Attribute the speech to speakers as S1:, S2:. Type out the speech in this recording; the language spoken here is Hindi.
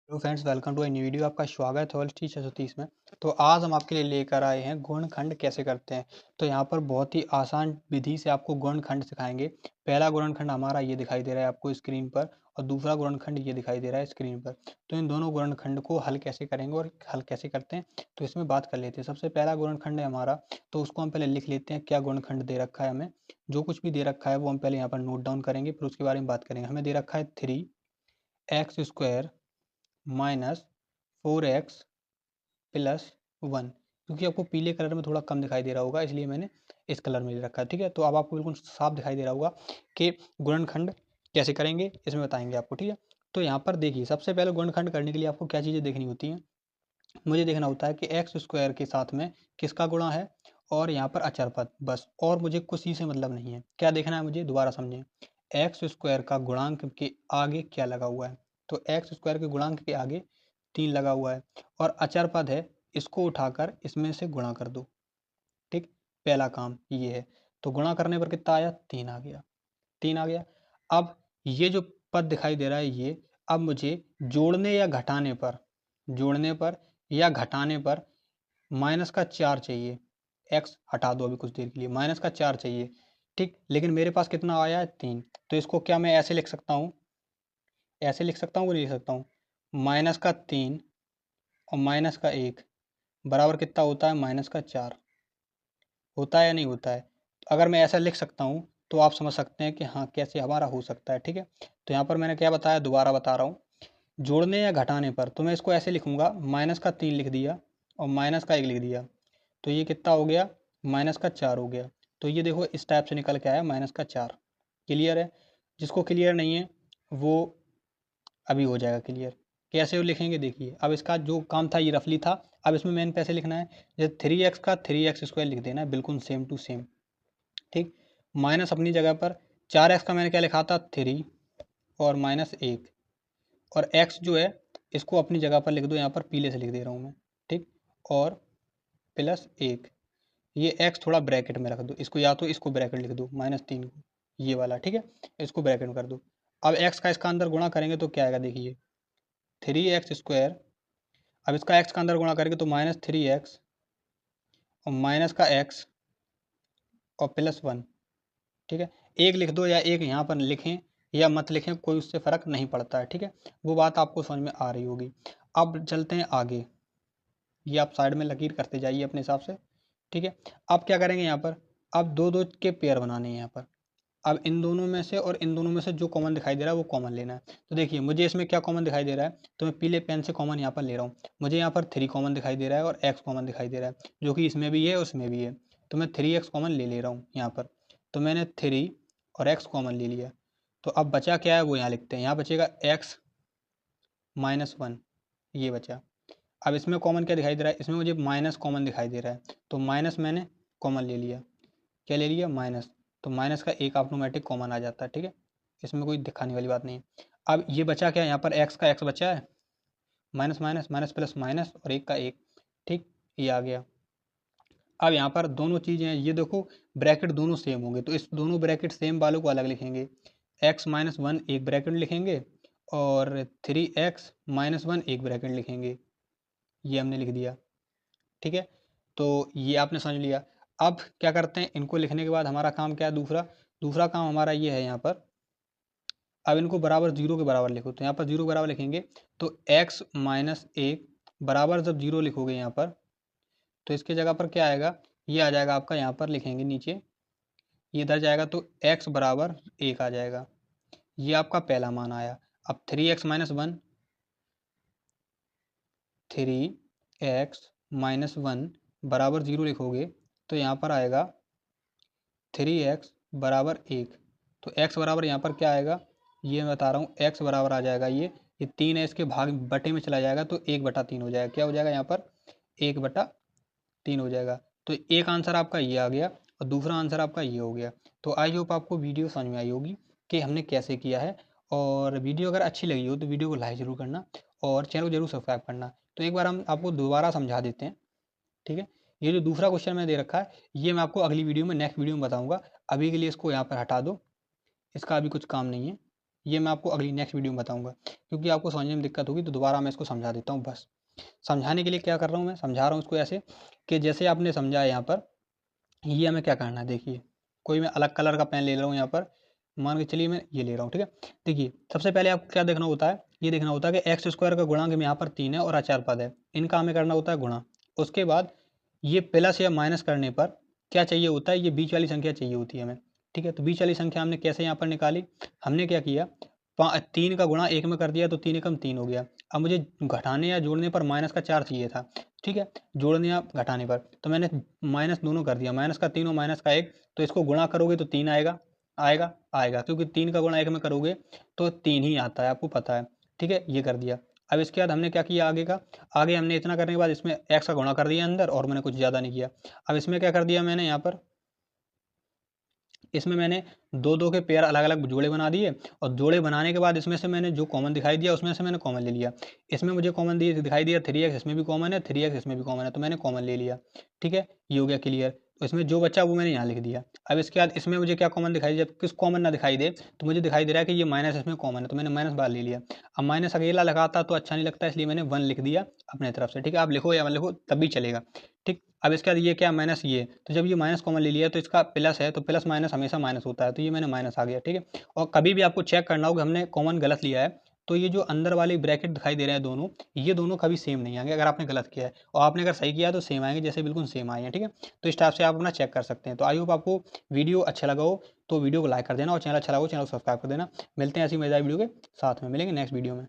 S1: Hello friends, welcome to a new video. आपका स्वागत है OLT 630 में। तो आज हम आपके लिए लेकर आए हैं गुणनखंड कैसे करते हैं। तो यहाँ पर बहुत ही आसान विधि से आपको गुणनखंड सिखाएंगे। पहला गुणनखंड हमारा ये दिखाई दे रहा है आपको स्क्रीन पर, और दूसरा गुणनखंड ये दिखाई दे रहा है स्क्रीन पर। तो इन दोनों गुणनखंड को हल कैसे करेंगे और हल कैसे करते हैं, तो इसमें बात कर लेते हैं। सबसे पहला गुणनखंड है हमारा, तो उसको हम पहले लिख लेते हैं। क्या गुणनखंड दे रखा है हमें, जो कुछ भी दे रखा है वो हम पहले यहाँ पर नोट डाउन करेंगे, फिर उसके बारे में बात करेंगे। हमें दे रखा है 3x² माइनस 4x प्लस 1। क्योंकि आपको पीले कलर में थोड़ा कम दिखाई दे रहा होगा, इसलिए मैंने इस कलर में ले रखा है। ठीक है, तो अब आपको बिल्कुल साफ दिखाई दे रहा होगा कि गुणनखंड कैसे करेंगे, इसमें बताएंगे आपको। ठीक है, तो यहाँ पर देखिए, सबसे पहले गुणनखंड करने के लिए आपको क्या चीज़ें देखनी होती हैं। मुझे देखना होता है कि x² के साथ में किसका गुणा है, और यहाँ पर अचर पद, बस। और मुझे कुछ से मतलब नहीं है। क्या देखना है मुझे, दोबारा समझें। x² का गुणांक के आगे क्या लगा हुआ है, तो x² के गुणांक के आगे 3 लगा हुआ है, और अचर पद है, इसको उठाकर इसमें से गुणा कर दो। ठीक, पहला काम ये है। तो गुणा करने पर कितना आया, 3 आ गया। 3 आ गया। अब ये जो पद दिखाई दे रहा है ये, अब मुझे जोड़ने पर या घटाने पर -4 चाहिए। x हटा दो अभी कुछ देर के लिए, -4 चाहिए। ठीक, लेकिन मेरे पास कितना आया है, 3। तो इसको क्या मैं ऐसे लिख सकता हूँ, ऐसे लिख सकता हूँ कि नहीं लिख सकता हूँ। -3 और -1 बराबर कितना होता है, -4। होता है या नहीं होता है। तो अगर मैं ऐसा लिख सकता हूँ तो आप समझ सकते हैं कि हाँ, कैसे हमारा हो सकता है। ठीक है, तो यहाँ पर मैंने क्या बताया, दोबारा बता रहा हूँ। जोड़ने या घटाने पर तो मैं इसको ऐसे लिखूंगा, -3 लिख दिया और -1 लिख दिया, तो ये कितना हो गया, -4 हो गया। तो ये देखो इस टाइप से निकल के आया, -4। क्लियर है। जिसको क्लियर नहीं है वो अभी हो जाएगा क्लियर। कैसे वो लिखेंगे देखिए। अब इसका जो काम था ये रफली था, अब इसमें मेन पैसे लिखना है। जैसे 3x का 3x² लिख देना है, बिल्कुल सेम टू सेम। ठीक, माइनस अपनी जगह पर। 4x का मैंने क्या लिखा था, 3 और -1, और x जो है इसको अपनी जगह पर लिख दो, यहाँ पर पीले से लिख दे रहा हूँ मैं। ठीक, और +1। ये x थोड़ा ब्रैकेट में रख दो इसको, या तो इसको ब्रैकेट लिख दो, -3 को, ये वाला। ठीक है, इसको ब्रैकेट में कर दो। अब x का इसका अंदर गुणा करेंगे तो क्या आएगा देखिए, 3x²। अब इसका x का अंदर गुणा करेंगे तो -3x और माइनस का x और +1। ठीक है, एक लिख दो या एक यहाँ पर लिखें या मत लिखें, कोई उससे फ़र्क नहीं पड़ता है। ठीक है, वो बात आपको समझ में आ रही होगी। अब चलते हैं आगे, ये आप साइड में लकीर करते जाइए अपने हिसाब से। ठीक है, अब क्या करेंगे यहाँ पर, अब दो दो के पेयर बनाने हैं यहाँ पर। अब इन दोनों में से और इन दोनों में से जो कॉमन दिखाई दे रहा है वो कॉमन लेना है। तो देखिए मुझे इसमें क्या कॉमन दिखाई दे रहा है, तो मैं पीले पेन से कॉमन यहाँ पर ले रहा हूँ। मुझे यहाँ पर 3 कॉमन दिखाई दे रहा है और x कॉमन दिखाई दे रहा है, जो कि इसमें भी है उसमें भी है। तो मैं 3x कॉमन ले रहा हूँ यहाँ पर। तो मैंने 3 और x कॉमन ले लिया। तो अब बचा क्या है वो यहाँ लिखते हैं। यहाँ बचेगा x -1, ये बचा। अब इसमें कॉमन क्या दिखाई दे रहा है, इसमें मुझे माइनस कॉमन दिखाई दे रहा है, तो माइनस मैंने कॉमन ले लिया। क्या ले लिया, माइनस। तो माइनस का एक ऑटोमेटिक कॉमन आ जाता है। ठीक है, इसमें कोई दिखाने वाली बात नहीं है। अब ये बचा क्या, यहाँ पर एक्स का एक्स बचा है, minus minus minus plus minus और एक का एक। ठीक, ये आ गया। अब यहाँ पर दोनों चीज़ें हैं, ये देखो ब्रैकेट दोनों सेम होंगे, तो इस दोनों ब्रैकेट सेम वालों को अलग लिखेंगे। x-1 एक ब्रैकेट लिखेंगे और 3x-1 एक ब्रैकेट लिखेंगे, ये हमने लिख दिया। ठीक है, तो ये आपने समझ लिया। अब क्या करते हैं, इनको लिखने के बाद हमारा काम क्या है, दूसरा दूसरा काम हमारा ये है यहाँ पर। अब इनको बराबर 0 के बराबर लिखो, तो यहाँ पर 0 के बराबर लिखेंगे, तो x-1 बराबर जब 0 लिखोगे यहाँ पर, तो इसके जगह पर क्या आएगा, ये आ जाएगा आपका, यहाँ पर लिखेंगे नीचे, ये इधर जाएगा तो x बराबर 1 आ जाएगा। ये आपका पहला मान आया। अब 3x-1, 3x-1 बराबर 0 लिखोगे तो यहाँ पर आएगा 3x बराबर 1। तो x बराबर यहाँ पर क्या आएगा, ये मैं बता रहा हूँ, x बराबर आ जाएगा ये 3 है, इसके भाग बटे में चला जाएगा तो 1/3 हो जाएगा। क्या हो जाएगा यहाँ पर, 1/3 हो जाएगा। तो एक आंसर आपका ये आ गया और दूसरा आंसर आपका ये हो गया। तो आई होप आपको वीडियो समझ में आई होगी कि हमने कैसे किया है। और वीडियो अगर अच्छी लगी हो तो वीडियो को लाइक ज़रूर करना और चैनल को जरूर सब्सक्राइब करना। तो एक बार हम आपको दोबारा समझा देते हैं। ठीक है, ये जो दूसरा क्वेश्चन मैंने दे रखा है, ये मैं आपको अगली वीडियो में, नेक्स्ट वीडियो में बताऊंगा। अभी के लिए इसको यहाँ पर हटा दो, इसका अभी कुछ काम नहीं है, ये मैं आपको अगली नेक्स्ट वीडियो में बताऊँगा, क्योंकि आपको समझने में दिक्कत होगी तो दोबारा मैं इसको समझा देता हूँ बस। समझाने के लिए क्या कर रहा हूँ मैं, समझा रहा हूँ इसको ऐसे कि जैसे आपने समझा है यहाँ पर, ये हमें क्या करना है देखिए, कोई मैं अलग कलर का पेन ले रहा हूँ यहाँ पर, मान के चलिए मैं ये ले रहा हूँ, ठीक है। देखिए सबसे पहले आपको क्या देखना होता है, ये देखना होता है कि एक्स स्क्वायर का गुणांक में यहाँ पर 3 है और अचार पद है, इनका हमें करना होता है गुणा। उसके बाद ये प्लस या माइनस करने पर क्या चाहिए होता है, ये बीच वाली संख्या चाहिए होती है हमें, ठीक है। तो बीच वाली संख्या हमने कैसे यहाँ पर निकाली, हमने क्या किया, 3 का गुणा 1 में कर दिया तो 3 एकम 3 हो गया। अब मुझे घटाने या जोड़ने पर माइनस का 4 चाहिए था, ठीक है, जोड़ने या घटाने पर, तो मैंने माइनस दोनों कर दिया, माइनस का 3 और माइनस का 1, तो इसको गुणा करोगे तो 3 आएगा, आएगा क्योंकि 3 का गुणा 1 में करोगे तो 3 ही आता है, आपको पता है, ठीक है, ये कर दिया। अब इसके बाद हमने क्या किया आगे का, आगे हमने इतना करने के बाद इसमें एक्स का गुणा कर दिया अंदर, और मैंने कुछ ज़्यादा नहीं किया। अब इसमें क्या कर दिया मैंने यहाँ पर, इसमें मैंने दो दो के पेयर अलग अलग जोड़े बना दिए, और जोड़े बनाने के बाद इसमें से मैंने जो कॉमन दिखाई दिया उसमें से मैंने कॉमन ले लिया। इसमें मुझे कॉमन दिखाई दिया 3x, इसमें भी कॉमन है, 3x इसमें भी कॉमन है, तो मैंने कॉमन ले लिया, ठीक है, ये हो गया क्लियर। तो इसमें जो बचा वो मैंने यहाँ लिख दिया। अब इसके बाद इसमें मुझे क्या कॉमन दिखाई, जब किस कॉमन ना दिखाई दे तो मुझे दिखाई दे रहा है कि ये माइनस इसमें कॉमन है, तो मैंने माइनस बार ले लिया। अब माइनस अकेला लगाता तो अच्छा नहीं लगता, इसलिए मैंने 1 लिख दिया अपने तरफ से, ठीक है, आप लिखो या 1 लिखो तब भी चलेगा, ठीक। अब इसके बाद ये क्या, माइनस ये, तो जब ये माइनस कॉमन ले लिया तो इसका प्लस है, तो प्लस माइनस हमेशा माइनस होता है, तो ये मैंने माइनस आ गया, ठीक है। और कभी भी आपको चेक करना होगा हमने कॉमन गलत लिया है, तो ये जो अंदर वाले ब्रैकेट दिखाई दे रहे हैं दोनों, ये दोनों कभी सेम नहीं आएंगे अगर आपने गलत किया है, और आपने अगर सही किया है तो सेम आएंगे, जैसे बिल्कुल सेम आए हैं, ठीक है। तो इस टाइप से आप अपना चेक कर सकते हैं। तो आई होप आपको वीडियो अच्छा लगा हो, तो वीडियो को लाइक कर देना, और चैनल अच्छा लगा हो चैनल को सब्सक्राइब कर देना। मिलते हैं ऐसी मजेदार वीडियो के साथ में, मिलेंगे नेक्स्ट वीडियो में।